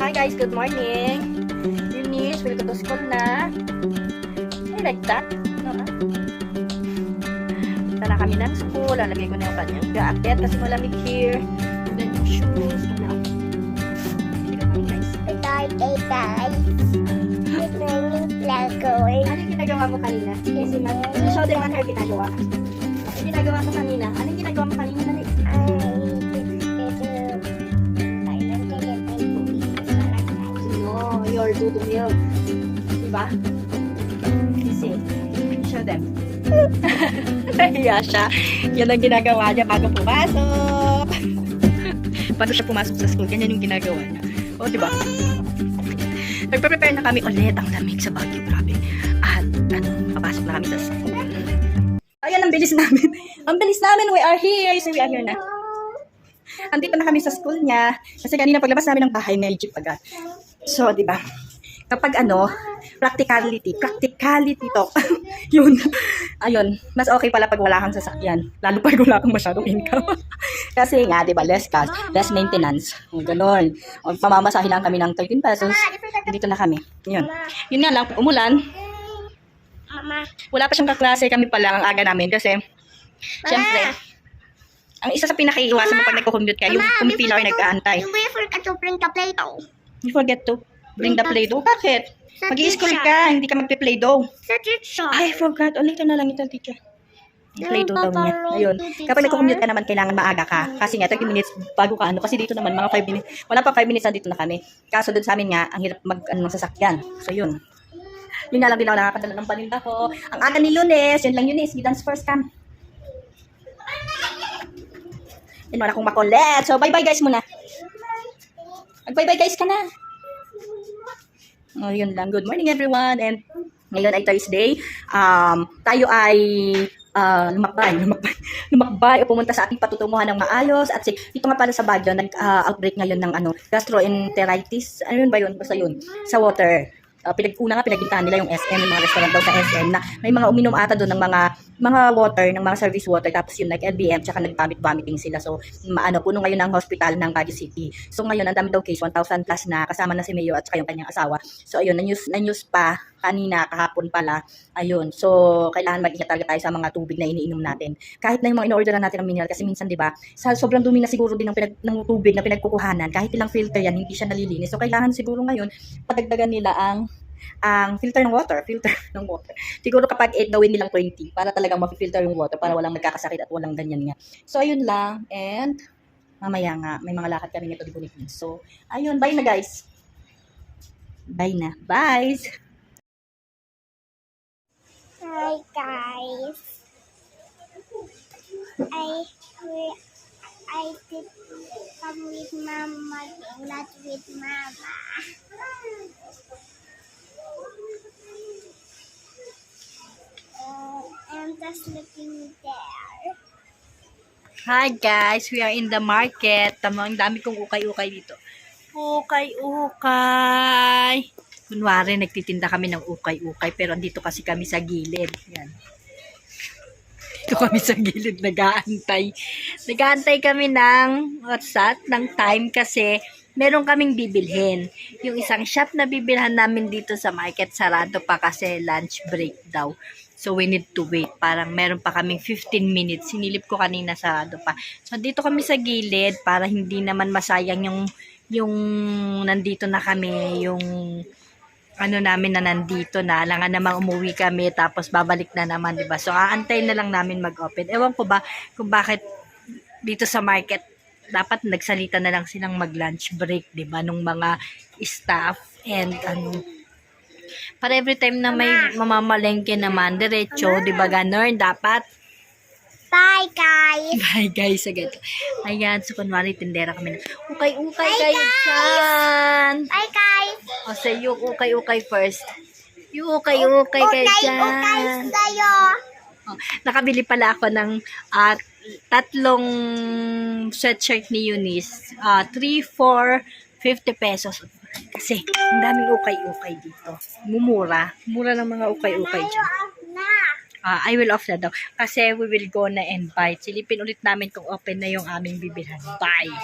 Hi guys, good morning. Eunice, welcome to school na. I like that. No, Punta na kami ng school. Lalagay ko na yung kanyang jacket kasi malamig here. And then yung shoes. Ano yung ginagawa mo kanina? Kasi show them ano yung ginagawa. Ano yung ginagawa mo kanina? Ano yung ginagawa mo kanina? Dali. No, you're do milk. Diba? Kasi, show them. Nahiya siya. Yan ang ginagawa niya bago pumasok. Bago siya pumasok sa school, ganyan yung ginagawa niya. O, diba? Nagpe-prepare na kami ulit. Ang lamig sa Baguio, grabe. At, papasok na kami sa school. Ayan, ang bilis namin. Ang bilis namin, we are here. So, we are here na. Andito na kami sa school niya. Kasi kanina paglabas namin ng bahay, may jeep agad. So, di ba? Kapag practicality talk. Yun. Ayun, mas okay pala pag wala kang sasakyan. Lalo pag wala kang masyadong income. Kasi nga, di ba, less cost, less maintenance. O, ganun. O, pamamasahe lang kami ng 13 pesos. Dito na kami. Yun. Yun nga lang, umulan. Wala pa siyang kaklase, kami pa lang ang aga namin. Kasi, syempre, ang isa sa pinakaiiwasan mo pag nagko-commute ka, yung pumipila or nag-aantay. You forgot to bring the Play-Doh. You forget to bring the Play-Doh? Bakit? Mag-i-school ka, hindi ka magpe-Play-Doh. Sa teacher. I forgot. O, later na lang ito, teacher. Play-Doh daw niya. Ayun. Kapag nagko-commute ka naman, kailangan maaga ka. Kasi nga, 30 minutes bago ka Kasi dito naman, mga 5 minutes. Wala pa 5 minutes na dito na kami. Kaso doon sa amin nga, ang hirap sasakyan. So, yun. Yun nga lang din ako nakakadala ng paninda ko. Ang aga ni Lunes, yun lang Eunice. Dance first cam. Yun, wala akong makulit. So, bye-bye guys muna. Mag-bye-bye guys ka na. Oh, yun lang. Good morning everyone. And ngayon ay Thursday. Tayo ay lumakbay o pumunta sa ating patutunguhan ng maayos. At ito nga pala sa Baguio, nag-outbreak ngayon ng gastroenteritis. Ano yun ba yun? Basta yun. Sa water. Pinagbintahan nila yung SM, yung mga restaurant daw sa SM na may mga uminom ata doon ng mga water, ng mga service water, tapos yun, like LBM, tsaka nag-vomiting sila. So, puno ngayon ang hospital ng Baguio City. So, ngayon, ang dami daw case, 1,000 plus na, kasama na si Mayo at saka yung kanyang asawa. So, ayun, na-news pa, kanina, kahapon pala, ayun. So, kailangan mag-ingat talaga tayo sa mga tubig na iniinom natin. Kahit na yung mga in-order na natin ng mineral, kasi minsan, di ba, sa sobrang dumi na siguro din ng tubig na pinagkukuhanan, kahit ilang filter yan, hindi siya nalilinis. So, kailangan siguro ngayon, padagdagan nila ang filter ng water. Siguro kapag 8 gawin nilang 20 para talagang ma-filter yung water para walang magkakasakit at walang ganyan nga. So, ayun lang. And, mamaya nga, may mga lakad kami nito di Bunitin. So, ayun. Bye na guys. Bye na. Bye! Hi guys. I did come with Mama, not with Mama. I'm just looking there. Hi guys, we are in the market. Ang dami kong ukay-ukay dito. Ukay-ukay. Kunwari, nagtitinda kami ng ukay-ukay, pero andito kasi kami sa gilid. Yan. Dito kami sa gilid, nag-aantay. Nag-aantay kami ng time kasi meron kaming bibilhin. Yung isang shop na bibilhan namin dito sa market, sarado pa kasi lunch break daw. So, we need to wait. Parang meron pa kaming 15 minutes. Sinilip ko kanina, sarado pa. So, dito kami sa gilid para hindi naman masayang yung nandito na kami, yung namin na nandito na. Alangan naman umuwi kami tapos babalik na naman, diba? So, aantayin na lang namin mag-open. Ewan ko ba kung bakit dito sa market dapat nagsalita na lang silang mag-lunch break, diba? Nung mga staff and para every time na may mamamalengke naman, diretso, di ba ganon? Dapat. Bye guys. Bye guys, agad. Ayan, so kunwari, tindera kami na. Ukay-ukay kayo dyan. Bye guys. O, say yung ukay-ukay first. Yung ukay-ukay kayo dyan. Ukay sa'yo. O, nakabili pala ako ng 3 sweatshirt ni Eunice. 3, 4, 50 pesos. Kasi, ang daming ukay-ukay dito. Mura ng mga ukay-ukay dyan. I will off na daw. Kasi we will go na and buy. Silipin ulit namin kung open na yung aming bibilhan. Bye!